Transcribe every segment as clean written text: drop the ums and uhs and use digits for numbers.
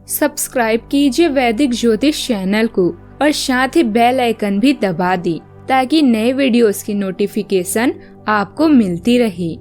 Subscribe कीजिए वैदिक ज्योतिष चैनल को और साथ ही बेल आइकन भी दबा दी ताकि नए वीडियोस की नोटिफिकेशन आपको मिलती रहे।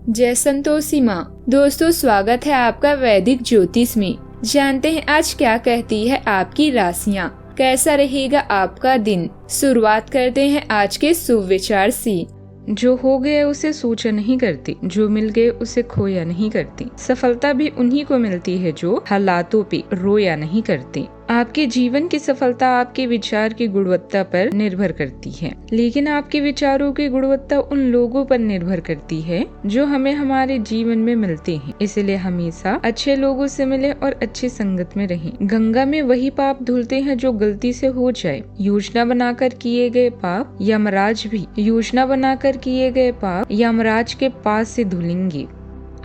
जय संतोषी माँ। दोस्तों, स्वागत है आपका वैदिक ज्योतिष में। जानते हैं आज क्या कहती है आपकी राशियाँ, कैसा रहेगा आपका दिन। शुरुआत करते हैं आज के शुभ विचार से। जो हो गया उसे सोचा नहीं करती, जो मिल गए उसे खोया नहीं करती। सफलता भी उन्हीं को मिलती है जो हालातों पे रोया नहीं करते। आपके जीवन की सफलता आपके विचार की गुणवत्ता पर निर्भर करती है, लेकिन आपके विचारों की गुणवत्ता उन लोगों पर निर्भर करती है जो हमें हमारे जीवन में मिलते हैं। इसलिए हमेशा अच्छे लोगों से मिले और अच्छी संगत में रहें। गंगा में वही पाप धुलते हैं जो गलती से हो जाए। योजना बनाकर किए गए पाप यमराज भी योजना बनाकर किए गए पाप यमराज के पास से धुलेंगे।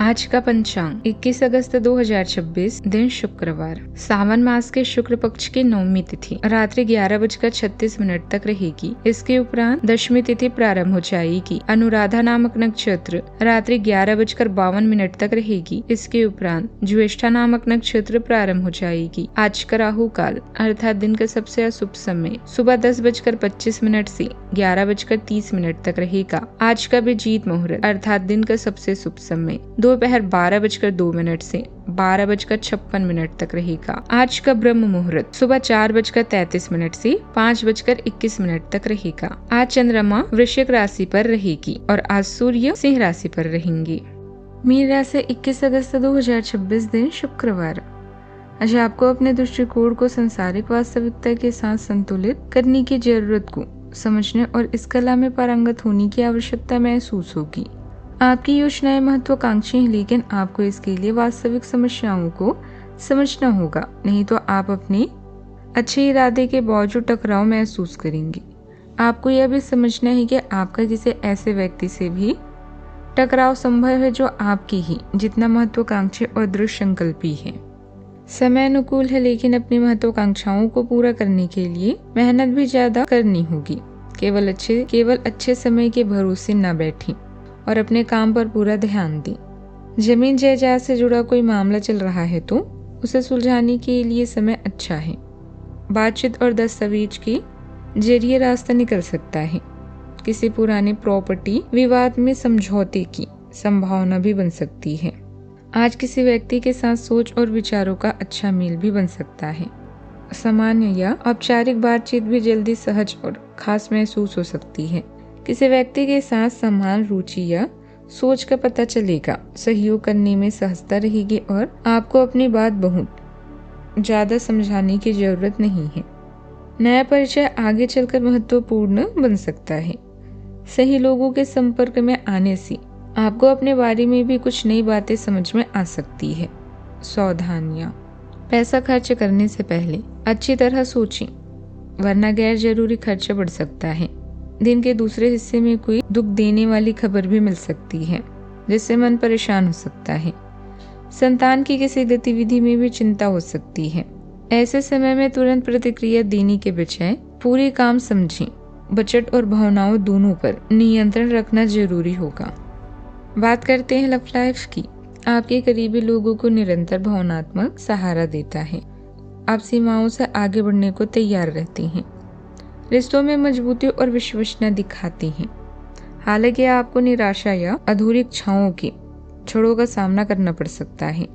आज का पंचांग 21 अगस्त 2026, दिन शुक्रवार। सावन मास के शुक्ल पक्ष की नवमी तिथि रात्रि 11:36 तक रहेगी। इसके उपरांत दशमी तिथि प्रारंभ हो जाएगी। अनुराधा नामक नक्षत्र रात्रि 11:52 तक रहेगी। इसके उपरांत ज्येष्ठा नामक नक्षत्र प्रारंभ हो जाएगी। आज का राहु काल अर्थात दिन का सबसे अशुभ समय सुबह 10:25 से 11:30 तक रहेगा। आज का विजीत मुहूर्त अर्थात दिन का सबसे शुभ समय दोपहर 12:02 से 12:56 तक रहेगा। आज का ब्रह्म मुहूर्त सुबह 4:33 से 5:21 तक रहेगा। आज चंद्रमा वृश्चिक राशि पर रहेगी और आज सूर्य सिंह राशि पर रहेंगे। मीन राशि 21 अगस्त 2026, दिन शुक्रवार। आज आपको अपने दृष्टिकोण को सांसारिक वास्तविकता के साथ संतुलित करने की जरूरत को समझने और इस कला में पारंगत होने की आवश्यकता महसूस होगी। आपकी योजनाएं महत्वाकांक्षी हैं, लेकिन आपको इसके लिए वास्तविक समस्याओं को समझना होगा, नहीं तो आप अपने अच्छे इरादे के बावजूद टकराव महसूस करेंगे। आपको यह भी समझना है कि आपका किसी ऐसे व्यक्ति से भी टकराव संभव है जो आपकी ही जितना महत्वाकांक्षी और दृढ़ संकल्पी है। समय अनुकूल है, लेकिन अपनी महत्वाकांक्षाओं को पूरा करने के लिए मेहनत भी ज्यादा करनी होगी। केवल अच्छे समय के भरोसे न बैठें और अपने काम पर पूरा ध्यान दें। जमीन जायदाद से जुड़ा कोई मामला चल रहा है तो उसे सुलझाने के लिए समय अच्छा है। बातचीत और दस्तावेज के जरिए रास्ता निकल सकता है। किसी पुरानी प्रॉपर्टी विवाद में समझौते की संभावना भी बन सकती है। आज किसी व्यक्ति के साथ सोच और विचारों का अच्छा मेल भी बन सकता है। सामान्य या औपचारिक बातचीत भी जल्दी सहज और खास महसूस हो सकती है। किसी व्यक्ति के साथ समान रुचि या सोच का पता चलेगा। सहयोग करने में सहजता रहेगी और आपको अपनी बात बहुत ज्यादा समझाने की जरूरत नहीं है। नया परिचय आगे चलकर महत्वपूर्ण बन सकता है। सही लोगों के संपर्क में आने से आपको अपने बारे में भी कुछ नई बातें समझ में आ सकती है। सावधानियां। पैसा खर्च करने से पहले अच्छी तरह सोचें, वरना गैर जरूरी खर्चा बढ़ सकता है। दिन के दूसरे हिस्से में कोई दुख देने वाली खबर भी मिल सकती है, जिससे मन परेशान हो सकता है। संतान की किसी गतिविधि में भी चिंता हो सकती है। ऐसे समय में तुरंत प्रतिक्रिया देने के बजाय पूरे काम समझें। बजट और भावनाओं दोनों पर नियंत्रण रखना जरूरी होगा। बात करते हैं लव लाइफ की। आपके करीबी लोगों को निरंतर भावनात्मक सहारा देता है। आप सीमाओं से आगे बढ़ने को तैयार रहते हैं। रिश्तों में मजबूती और विश्वसनीयता दिखाते हैं। हालांकि आपको निराशा या अधूरी इच्छाओं की छड़ों का सामना करना पड़ सकता है,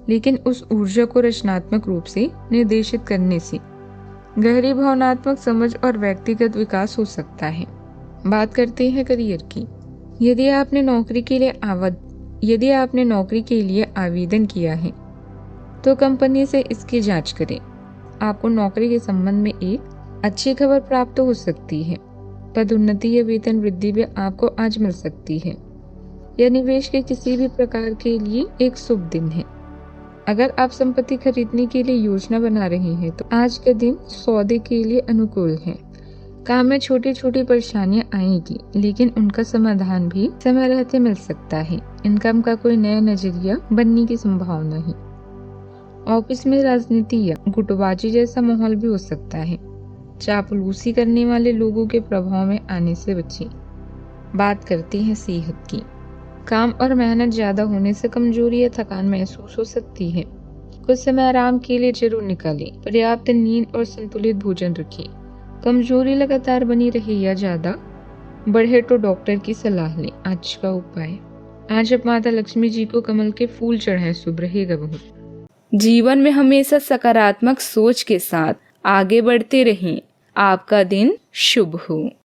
लेकिन उस ऊर्जा को रचनात्मक रूप से निर्देशित करने से गहरी भावनात्मक समझ और व्यक्तिगत विकास हो सकता है। बात करते हैं करियर की। यदि आपने नौकरी के लिए आवेदन किया है तो कंपनी से इसकी जांच करें। आपको नौकरी के संबंध में एक अच्छी खबर प्राप्त हो सकती है। पदोन्नति या वेतन वृद्धि भी आपको आज मिल सकती है। यह निवेश के किसी भी प्रकार के लिए एक शुभ दिन है। अगर आप संपत्ति खरीदने के लिए योजना बना रहे हैं तो आज का दिन सौदे के लिए अनुकूल है। काम में छोटी छोटी परेशानियां आएगी, लेकिन उनका समाधान भी समय रहते मिल सकता है। इनकम का कोई नया नजरिया बनने की संभावना है। ऑफिस में राजनीति या गुटबाजी जैसा माहौल भी हो सकता है। चापलूसी करने वाले लोगों के प्रभाव में आने से बचें। बात करते हैं सेहत की। काम और मेहनत ज्यादा होने से कमजोरी या थकान महसूस हो सकती है। कुछ समय आराम के लिए जरूर निकालें। पर्याप्त नींद और संतुलित भोजन रखें। कमजोरी लगातार बनी रहे या ज्यादा बढ़े तो डॉक्टर की सलाह लें। आज का उपाय, आज आप माता लक्ष्मी जी को कमल के फूल चढ़ाएं, शुभ रहेगा बहुत। जीवन में हमेशा सकारात्मक सोच के साथ आगे बढ़ते रहें। आपका दिन शुभ हो।